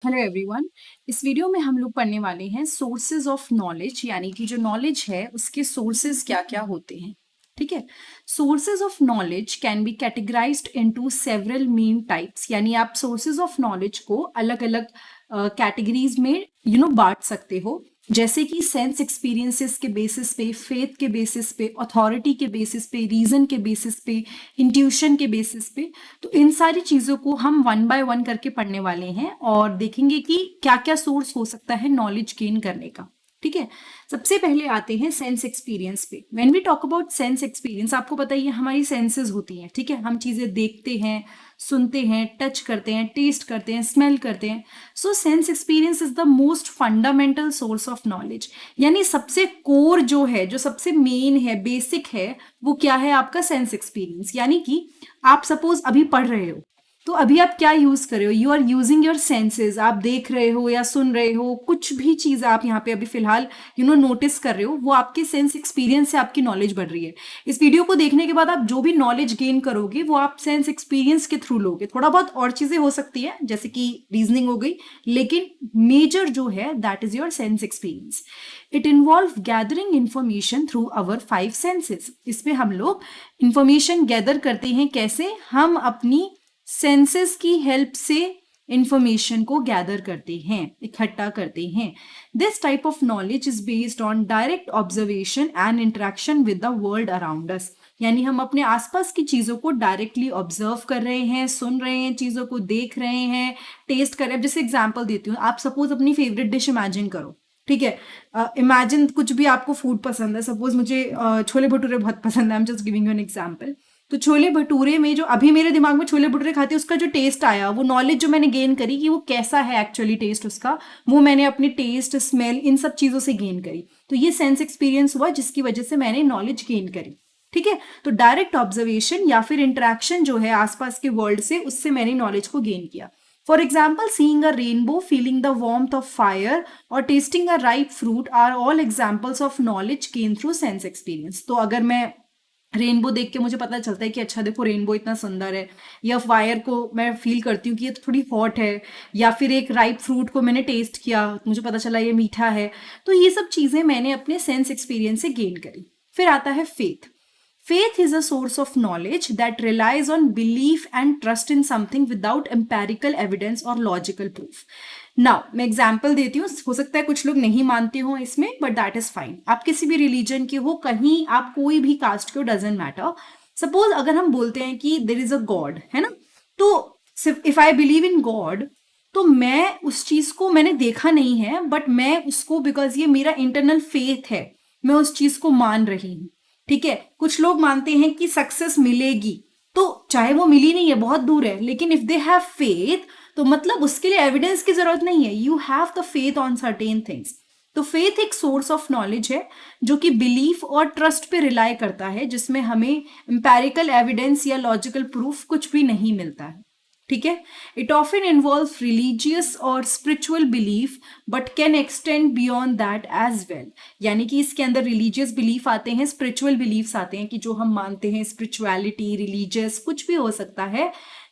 Hello everyone. इस video में हम लोग पढ़ने वाले हैं सोर्सेज ऑफ नॉलेज, यानी कि जो नॉलेज है उसके सोर्सेज क्या क्या होते हैं। ठीक है। Sources of knowledge can be categorised into several main types, यानी आप सोर्सेज ऑफ नॉलेज को अलग अलग कैटेगरीज में बांट सकते हो। जैसे कि सेंस एक्सपीरियंसेस के बेसिस पे, फेथ के बेसिस पे, अथॉरिटी के बेसिस पे, रीजन के बेसिस पे, इंट्यूशन के बेसिस पे। तो इन सारी चीज़ों को हम वन बाय वन करके पढ़ने वाले हैं और देखेंगे कि क्या क्या सोर्स हो सकता है नॉलेज गेन करने का। ठीक है। सबसे पहले आते हैं सेंस एक्सपीरियंस पे। When we talk about sense experience, आपको पता ही है हमारी सेंसेस होती हैं। ठीक है। हम चीज़ें देखते हैं, सुनते हैं, टच करते हैं, टेस्ट करते हैं, स्मेल करते हैं। So sense experience is the most fundamental source of knowledge, यानी सबसे कोर जो है, जो सबसे मेन है, बेसिक है, वो क्या है? आपका सेंस एक्सपीरियंस। यानी कि आप सपोज अभी पढ़ रहे हो, तो अभी आप क्या यूज कर रहे हो? You are using your senses. आप देख रहे हो या सुन रहे हो, कुछ भी चीज आप यहाँ पे अभी फिलहाल नोटिस कर रहे हो, वो आपके सेंस एक्सपीरियंस से आपकी नॉलेज बढ़ रही है। इस वीडियो को देखने के बाद आप जो भी नॉलेज गेन करोगे वो आप सेंस एक्सपीरियंस के थ्रू लोगे। थोड़ा बहुत और चीजें हो सकती है, जैसे कि रीजनिंग हो गई, लेकिन मेजर जो है that is your sense experience. It involve gathering information through our 5 senses. इसमें हम लोग इंफॉर्मेशन गैदर करते हैं। कैसे? हम अपनी सेंसेस की हेल्प से इंफॉर्मेशन को गैदर करते हैं, इकट्ठा करते हैं। This type of knowledge is based on direct observation and interaction with the world around us, यानी हम अपने आसपास की चीजों को डायरेक्टली ऑब्जर्व कर रहे हैं, सुन रहे हैं, चीजों को देख रहे हैं, टेस्ट कर रहे हैं। जैसे एग्जांपल देती हूँ, आप सपोज अपनी फेवरेट डिश इमेजिन करो। ठीक है। इमेजिन कुछ भी आपको फूड पसंद है। सपोज मुझे छोले भटूरे बहुत पसंद है। I am just giving you an example. तो छोले भटूरे में जो अभी मेरे दिमाग में छोले भटूरे खाते उसका जो टेस्ट आया, वो नॉलेज जो मैंने गेन करी कि वो कैसा है एक्चुअली टेस्ट उसका, वो मैंने अपनी टेस्ट, स्मेल, इन सब चीजों से गेन करी। तो ये सेंस एक्सपीरियंस हुआ जिसकी वजह से मैंने नॉलेज गेन करी। ठीक है। तो डायरेक्ट ऑब्जर्वेशन या फिर इंटरेक्शन जो है आसपास के वर्ल्ड से, उससे मैंने नॉलेज को गेन किया। For example, seeing a rainbow, feeling the warmth of fire और tasting a ripe fruit are all examples of knowledge gain through sense experience. तो अगर मैं रेनबो देख के मुझे पता चलता है कि अच्छा देखो रेनबो इतना सुंदर है, या फायर को मैं फील करती हूँ कि ये तो थोड़ी हॉट है, या फिर एक राइप फ्रूट को मैंने टेस्ट किया, मुझे पता चला ये मीठा है। तो ये सब चीजें मैंने अपने सेंस एक्सपीरियंस से गेन करी। फिर आता है faith. Faith is a source of knowledge that relies on belief and trust in something without empirical evidence or logical proof. Now मैं एग्जाम्पल देती हूँ, हो सकता है कुछ लोग नहीं मानते हो इसमें, बट दैट इज फाइन। आप किसी भी रिलीजन के हो, कहीं आप कोई भी कास्ट के हो, डजेंट मैटर। सपोज अगर हम बोलते हैं कि देर इज अ गॉड, है ना, तो सिर्फ if I believe in God, तो मैं उस चीज को, मैंने देखा नहीं है, बट मैं उसको, बिकॉज ये मेरा इंटरनल फेथ है, मैं उस चीज को मान रही हूँ। ठीक है। कुछ लोग मानते हैं कि सक्सेस मिलेगी, तो चाहे वो मिली नहीं है, बहुत दूर है, लेकिन इफ दे हैव फेथ, तो मतलब उसके लिए एविडेंस की जरूरत नहीं है। You have the faith on certain things. तो फेथ एक सोर्स ऑफ नॉलेज है जो कि बिलीफ और ट्रस्ट पे रिलाई करता है, जिसमें हमें एम्पेरिकल एविडेंस या लॉजिकल प्रूफ कुछ भी नहीं मिलता है। ठीक है। इट ऑफन इन्वॉल्व रिलीजियस और spiritual belief but can extend beyond that as well, यानी कि इसके अंदर रिलीजियस बिलीफ आते हैं, स्पिरिचुअल बिलीफ्स आते हैं, कि जो हम मानते हैं, स्पिरिचुअलिटी, रिलीजियस, कुछ भी हो सकता है।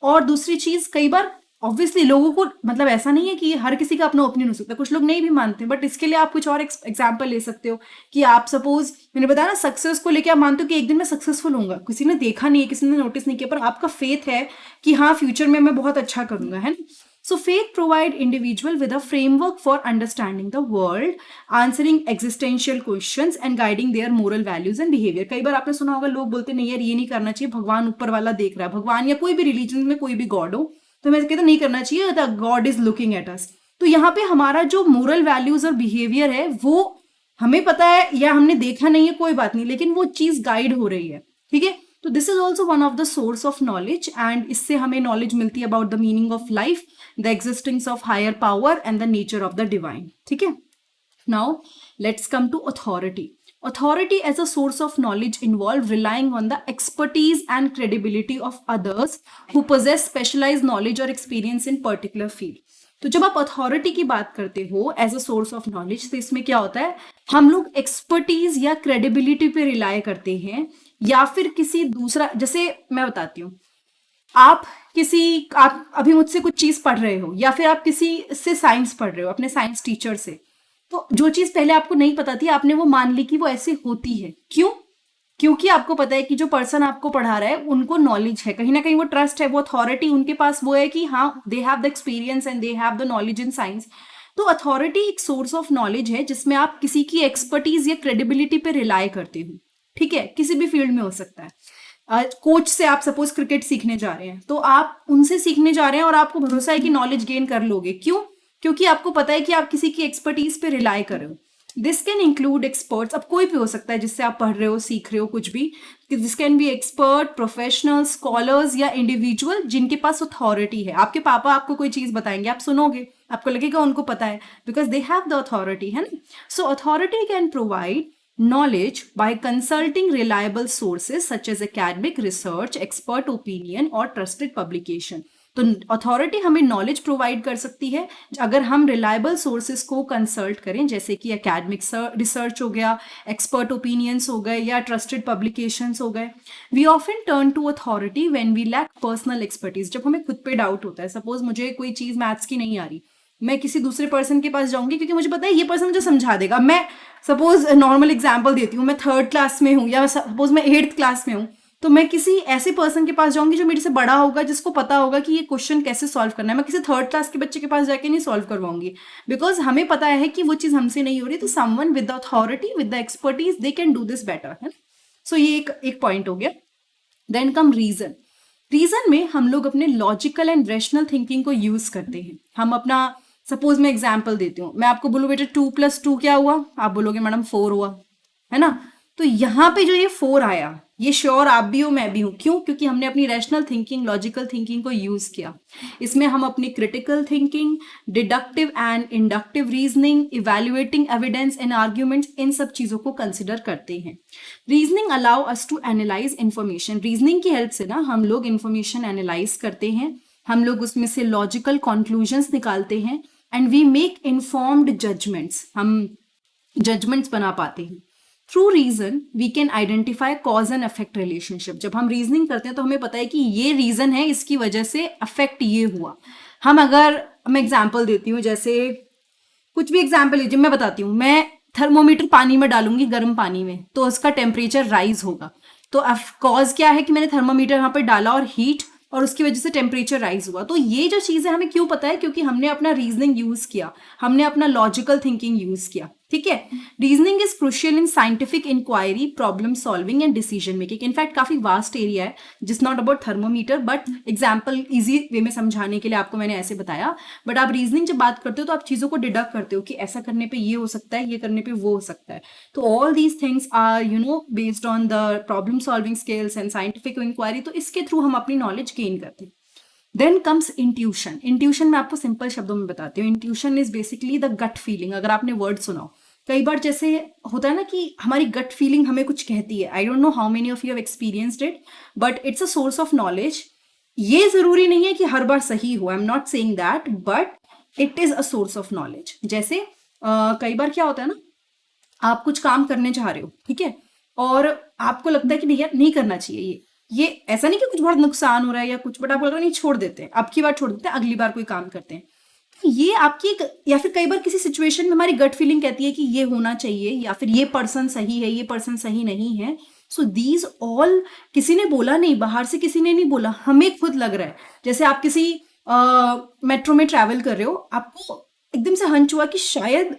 और दूसरी चीज, कई बार ऑब्वियसली लोगों को, मतलब ऐसा नहीं है कि हर किसी का अपना ओपिनियन हो सकता है, कुछ लोग नहीं भी मानते, बट इसके लिए आप कुछ और एग्जाम्पल ले सकते हो। कि आप सपोज, मैंने बताया ना, सक्सेस को लेके आप मानते हो कि एक दिन मैं सक्सेसफुल होऊंगा, किसी ने देखा नहीं है, किसी ने नोटिस नहीं किया, पर आपका फेथ है कि हाँ फ्यूचर में मैं बहुत अच्छा करूंगा, है ना। So faith provide individual with a framework for understanding the world, answering existential questions and guiding their moral values and behavior. कई बार आपने सुना होगा लोग बोलते नहीं यार ये नहीं करना चाहिए, भगवान ऊपर वाला देख रहा है, भगवान या कोई भी रिलीजन में कोई भी गॉड हो, तो मैं कहता नहीं करना चाहिए, the God is looking at us. तो यहाँ पे हमारा जो मोरल वैल्यूज और बिहेवियर है वो हमें पता है या हमने देखा नहीं है, कोई बात नहीं, लेकिन वो चीज गाइड हो रही है। ठीक है। तो this is also one of the source of knowledge, and इससे हमें नॉलेज मिलती है about the meaning of life, the existence of higher power and the nature of the divine. ठीक है। Now let's come to authority. Authority as a source of knowledge involve relying on the expertise and credibility of others who possess specialized knowledge or experience in particular field. तो जब आप authority की बात करते हो as a source of knowledge, तो इसमें क्या होता है, हम लोग एक्सपर्टीज या क्रेडिबिलिटी पे रिलाय करते हैं, या फिर किसी दूसरा, जैसे मैं बताती हूँ, आप अभी मुझसे कुछ चीज पढ़ रहे हो, या फिर आप किसी से साइंस पढ़ रहे हो अपने साइंस टीचर से, तो जो चीज पहले आपको नहीं पता थी आपने वो मान ली कि वो ऐसे होती है। क्यों? क्योंकि आपको पता है कि जो पर्सन आपको पढ़ा रहा है उनको नॉलेज है, कहीं ना कहीं वो ट्रस्ट है, वो अथॉरिटी उनके पास वो है कि हाँ they have the experience and they have the knowledge in science. तो अथॉरिटी एक सोर्स ऑफ नॉलेज है जिसमें आप किसी की एक्सपर्टीज या क्रेडिबिलिटी पे रिलाय करते हो। ठीक है, किसी भी फील्ड में हो सकता है। कोच से आप सपोज क्रिकेट सीखने जा रहे हैं, तो आप उनसे सीखने जा रहे हैं और आपको भरोसा है कि नॉलेज गेन कर लोगे। क्यों? क्योंकि आपको पता है कि आप किसी की एक्सपर्टीज पे रिलाय कर रहे हो। दिस कैन इंक्लूड एक्सपर्ट्स, अब कोई भी हो सकता है जिससे आप पढ़ रहे हो, सीख रहे हो, कुछ भी। This can be expert, professional, scholars या इंडिविजुअल जिनके पास अथॉरिटी है। आपके पापा आपको कोई चीज बताएंगे, आप सुनोगे, आपको लगेगा उनको पता है, because they have the authority, है ना। So authority can provide knowledge by consulting reliable sources such as academic research, expert opinion or trusted publication. तो अथॉरिटी हमें नॉलेज प्रोवाइड कर सकती है अगर हम रिलायबल सोर्सेज को कंसल्ट करें, जैसे कि एकेडमिक रिसर्च हो गया, एक्सपर्ट ओपिनियंस हो गए या ट्रस्टेड पब्लिकेशंस हो गए। We often turn to authority when we lack personal expertise, जब हमें खुद पे डाउट होता है। सपोज मुझे कोई चीज मैथ्स की नहीं आ रही, मैं किसी दूसरे पर्सन के पास जाऊंगी क्योंकि मुझे पता है ये पर्सन मुझे समझा देगा। मैं सपोज नॉर्मल एग्जाम्पल देती हूँ, मैं 3rd क्लास में हूँ या सपोज मैं 8th क्लास में हूँ, तो मैं किसी ऐसे पर्सन के पास जाऊंगी जो मेरे से बड़ा होगा, जिसको पता होगा कि ये क्वेश्चन कैसे सॉल्व करना है। मैं किसी 3rd क्लास के बच्चे के पास जाके नहीं सॉल्व करवाऊंगी, बिकॉज हमें पता है कि वो चीज हमसे नहीं हो रही। तो someone with the authority, with the expertise, they can do this better, है। सो ये एक पॉइंट हो गया। Then come reason. रीजन में हम लोग अपने लॉजिकल एंड रेशनल थिंकिंग को यूज करते हैं। हम अपना, सपोज मैं एग्जाम्पल देती हूँ, मैं आपको बोलूँ बेटा 2 + 2 क्या हुआ, आप बोलोगे मैडम 4 हुआ, है ना। तो यहाँ पे जो ये 4 आया, ये श्योर आप भी हो, मैं भी हूँ। क्यों? क्योंकि हमने अपनी रैशनल थिंकिंग, लॉजिकल थिंकिंग को यूज किया। इसमें हम अपनी critical thinking, deductive and inductive reasoning, evaluating evidence and arguments, इन सब चीजों को कंसिडर करते हैं। Reasoning allow us to analyse information. Reasoning की हेल्प से ना हम लोग इंफॉर्मेशन एनालाइज करते हैं, हम लोग उसमें से लॉजिकल कंक्लूजन्स निकालते हैं, and we make informed judgements, हम जजमेंट्स बना पाते हैं। Through reason we can identify cause and effect relationship. जब हम रीजनिंग करते हैं तो हमें पता है कि ये रीजन है, इसकी वजह से अफेक्ट ये हुआ। मैं एग्जाम्पल देती हूँ, जैसे कुछ भी एग्जाम्पल लीजिए, मैं बताती हूँ। मैं थर्मोमीटर पानी में डालूंगी, गर्म पानी में, तो उसका टेम्परेचर राइज होगा। तो कॉज क्या है कि मैंने थर्मोमीटर यहाँ पर डाला और हीट, और उसकी वजह से टेम्परेचर राइज हुआ। तो ये जो चीज़ है हमें क्यों पता है? क्योंकि हमने अपना रीजनिंग यूज किया, हमने अपना लॉजिकल थिंकिंग यूज किया। ठीक है, reasoning is crucial in scientific inquiry, problem solving and decision making. In fact काफी वास्ट एरिया है, जिस not about thermometer, but example easy way में समझाने के लिए आपको मैंने ऐसे बताया। बट आप रीजनिंग जब बात करते हो तो आप चीजों को डिडक्ट करते हो कि ऐसा करने पे ये हो सकता है, ये करने पे वो हो सकता है। तो all these things are based on the problem solving skills and scientific inquiry. तो इसके थ्रू हम अपनी नॉलेज गेन करते हैं। Then comes intuition. इंट्यूशन मैं आपको सिंपल शब्दों में बताती हूँ। Intuition is basically the gut feeling. अगर आपने वर्ड सुना हो, कई बार जैसे होता है ना कि हमारी गट फीलिंग हमें कुछ कहती है। I don't know how many of you have experienced it, but it's a source of knowledge. ये जरूरी नहीं है कि हर बार सही हो, I am not saying that, but it is a source of knowledge. जैसे कई बार क्या होता है ना, आप कुछ काम करने चाह रहे हो, ठीक है, और आपको लगता है कि नहीं यार नहीं करना चाहिए, ये ऐसा नहीं कि कुछ बहुत नुकसान हो रहा है या कुछ, बट आप बोल रहे हो नहीं छोड़ देते हैं, अब की बार छोड़ देते हैं, अगली बार कोई काम करते हैं। ये आपकी एक, या फिर कई बार किसी सिचुएशन में हमारी गट फीलिंग कहती है कि ये होना चाहिए, या फिर ये पर्सन सही है, ये पर्सन सही नहीं है। सो दीज ऑल किसी ने बोला नहीं, बाहर से किसी ने नहीं बोला, हमें खुद लग रहा है। जैसे आप किसी मेट्रो में ट्रैवल कर रहे हो, आपको एकदम से हंच हुआ कि शायद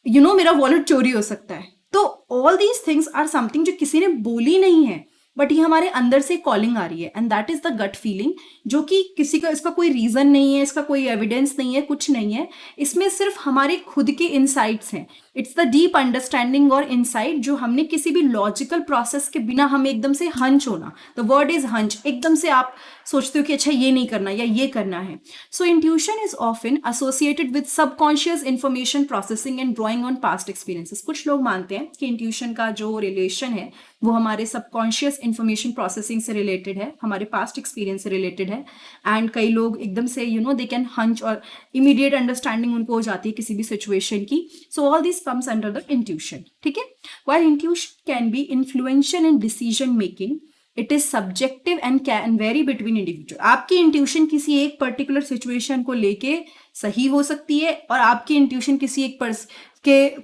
मेरा वॉलेट चोरी हो सकता है। तो all these things are something जो किसी ने बोली नहीं है, बट ये हमारे अंदर से कॉलिंग आ रही है, and that is the gut feeling, जो कि किसी का, इसका कोई रीजन नहीं है, इसका कोई एविडेंस नहीं है, कुछ नहीं है। इसमें सिर्फ हमारे खुद के इनसाइट्स हैं। इट्स द डीप अंडरस्टैंडिंग और इनसाइट जो हमने किसी भी लॉजिकल प्रोसेस के बिना हमें एकदम से हंच होना, द वर्ड इज हंच, एकदम से आप सोचते हो कि अच्छा ये नहीं करना या ये करना है। So intuition is often associated with subconscious information processing and drawing on past experiences. कुछ लोग मानते हैं कि इंट्यूशन का जो रिलेशन है वो हमारे सबकॉन्शियस इंफॉर्मेशन प्रोसेसिंग से रिलेटेड है, हमारे पास्ट एक्सपीरियंस से रिलेटेड है। एंड कई लोग एकदम से दे कैन हंच, और इमीडिएट अंडरस्टैंडिंग उनको हो जाती है किसी भी सिचुएशन की। So all this comes under the intuition. ठीक है, while intuition can be influential in decision making, it is subjective and can very between individual. आपकी इंट्यूशन किसी एक पर्टिकुलर सिचुएशन को लेके सही हो सकती है और आपकी इंट्यूशन किसी एक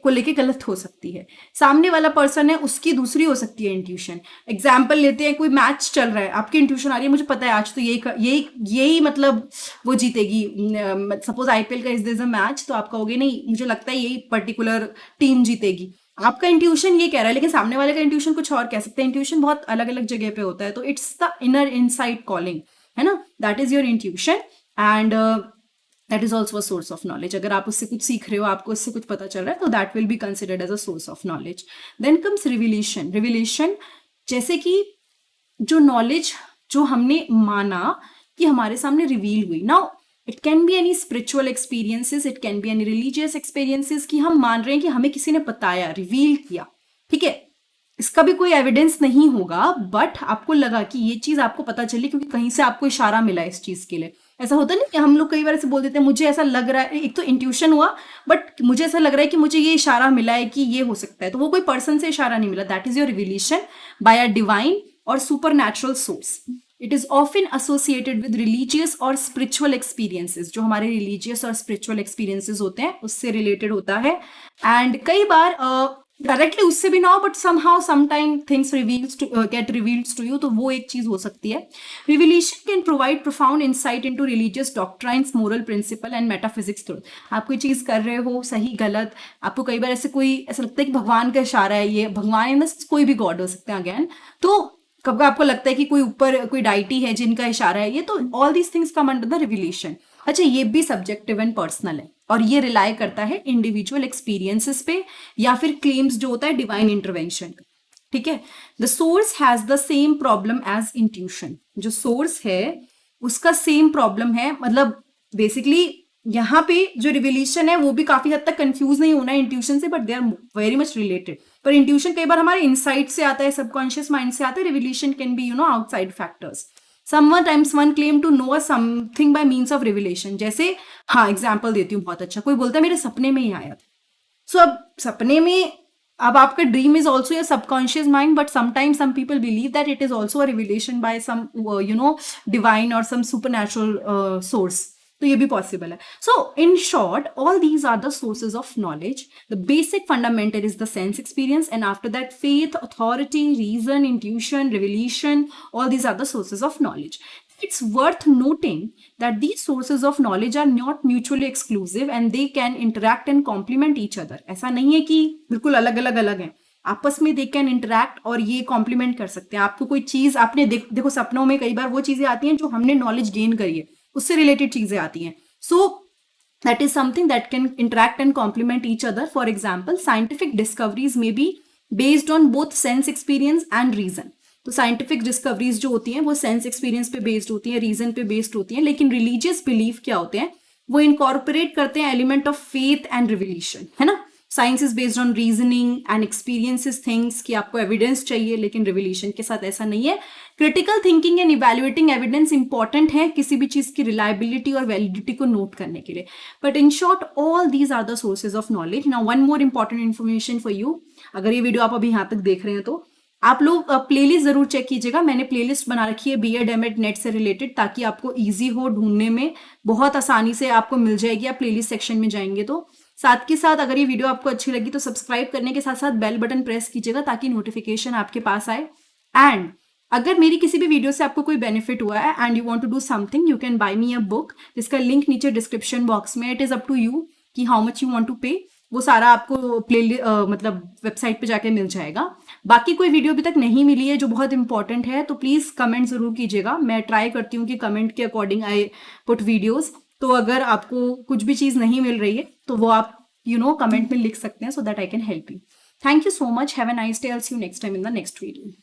को लेके गलत हो सकती है। सामने वाला पर्सन है, उसकी दूसरी हो सकती है इंट्यूशन। एग्जाम्पल लेते हैं, कोई मैच चल रहा है, आपकी इंट्यूशन आ रही है मुझे पता है आज तो यही मतलब वो जीतेगी। सपोज आईपीएल का इज दिस अ मैच, तो आप कहोगे नहीं मुझे लगता है यही पर्टिकुलर टीम जीतेगी। आपका इंट्यूशन ये कह रहा है, लेकिन सामने वाले का इंट्यूशन कुछ और कह सकते हैं। इंट्यूशन बहुत अलग अलग जगह पे होता है, तो it's the inner inside calling, है ना, that is your intuition and that is also a source of knowledge. अगर आप उससे कुछ सीख रहे हो, आपको उससे कुछ पता चल रहा है, तो that will be considered as a source of knowledge. Then comes revelation. Revelation जैसे कि जो नॉलेज जो हमने माना कि हमारे सामने रिवील हुई। Now it can be any spiritual experiences, it can be any religious experiences, कि हम मान रहे हैं कि हमें किसी ने बताया, रिवील किया, ठीक है, इसका भी कोई एविडेंस नहीं होगा, बट आपको लगा कि ये चीज आपको पता चली क्योंकि कहीं से आपको इशारा मिला इस चीज के लिए। ऐसा होता नहीं कि हम लोग कई बार ऐसे बोल देते हैं मुझे ऐसा लग रहा है, एक तो इंट्यूशन हुआ, बट मुझे ऐसा लग रहा है कि मुझे ये इशारा मिला है कि ये हो सकता है, तो वो कोई पर्सन से इशारा नहीं मिला। That is your revelation by a divine और super natural source. It is often associated with religious और स्पिरिचुअल एक्सपीरियंसेस। जो हमारे रिलीजियस और स्पिरिचुअल एक्सपीरियंसेस होते हैं उससे रिलेटेड होता है। एंड कई बार डायरेक्टली उससे भी ना हो, but somehow sometime things get revealed to you, तो वो एक चीज हो सकती है। Revelation can provide profound insight into religious doctrines, moral principle and metaphysics truth. आप कोई चीज कर रहे हो, सही गलत, आपको कई बार ऐसा लगता है कि भगवान का इशारा है, ये भगवान इन कोई भी गॉड हो सकते हैं अगेन, तो कब आपको लगता है कि कोई ऊपर कोई डाइटी है जिनका इशारा है ये, तो all these things come under the revelation. अच्छा, ये भी सब्जेक्टिव एंड पर्सनल है और ये रिलाई करता है इंडिविजुअल एक्सपीरियंसेस पे या फिर क्लेम्स जो होता है डिवाइन इंटरवेंशन का, ठीक है। The source has the same problem as intuition. जो सोर्स है उसका सेम प्रॉब्लम है, मतलब बेसिकली यहाँ पे जो रिविलेशन है वो भी काफी हद तक कंफ्यूज नहीं होना है इंट्यूशन से, but they are very much related. पर इंट्यूशन कई बार हमारे इनसाइट से आता है, सबकॉन्शियस माइंड से आता है। Revelation can be outside factors. Sometimes one claim to know something by means of revelation। जैसे, हाँ एग्जाम्पल देती हूँ बहुत अच्छा, कोई बोलता है मेरे सपने में ही आया था। सो अब सपने में, अब आपका dream is also your subconscious mind, but sometimes some people believe that it is also a revelation by some divine और सम सुपर नेचुरल सोर्स, तो ये भी पॉसिबल है। So in short, all these are the sources of knowledge. The basic fundamental is the sense experience and after that faith, authority, reason, intuition, revelation, all these are the sources of knowledge. It's worth noting that these sources of knowledge are not mutually exclusive and they can interact and complement each other। ऐसा नहीं है कि बिल्कुल अलग अलग हैं, आपस में they can interact और ये complement कर सकते हैं। आपको कोई चीज आपने देखो सपनों में कई बार वो चीजें आती हैं जो हमने नॉलेज गेन करी है, उससे रिलेटेड चीजें आती हैं। सो that is something that can interact and complement each other. For example, scientific discoveries may be based on both sense experience and reason। तो साइंटिफिक डिस्कवरीज जो होती हैं वो सेंस एक्सपीरियंस पे बेस्ड होती हैं, रीजन पे बेस्ड होती हैं, लेकिन रिलीजियस बिलीफ क्या होते हैं, वो इनकॉर्पोरेट करते हैं element of faith and revelation, है ना। Science is based on reasoning and experiences things, कि आपको एविडेंस चाहिए, लेकिन रिविलेशन के साथ ऐसा नहीं है। Critical thinking and evaluating evidence important है किसी भी चीज की रिलायबिलिटी और वैलिडिटी को नोट करने के लिए। But in short, all these are the sources of knowledge. Now one more important information for you, अगर ये वीडियो आप अभी यहाँ तक देख रहे हैं तो आप लोग प्लेलिस्ट जरूर चेक कीजिएगा। मैंने प्लेलिस्ट बना रखी है बीएड एमएड नेट से रिलेटेड, ताकि आपको इजी हो ढूंढने में, बहुत आसानी से आपको मिल जाएगी आप प्लेलिस्ट सेक्शन में जाएंगे तो। साथ के साथ अगर ये वीडियो आपको अच्छी लगी तो सब्सक्राइब करने के साथ साथ बेल बटन प्रेस कीजिएगा ताकि नोटिफिकेशन आपके पास आए। एंड अगर मेरी किसी भी वीडियो से आपको कोई बेनिफिट हुआ है and you want to do something, you can buy me a book, जिसका लिंक नीचे डिस्क्रिप्शन बॉक्स में। It is up to you कि how much you want to pay, वो सारा आपको मतलब वेबसाइट पे जाके मिल जाएगा। बाकी कोई वीडियो अभी तक नहीं मिली है जो बहुत इंपॉर्टेंट है तो प्लीज कमेंट जरूर कीजिएगा। मैं ट्राई करती हूँ कि कमेंट के अकॉर्डिंग आई पुट वीडियोस। तो अगर आपको कुछ भी चीज नहीं मिल रही है तो वो आप कमेंट में लिख सकते हैं, so that I can help you. Thank you so much, have a nice day, I will see you next time in the next video.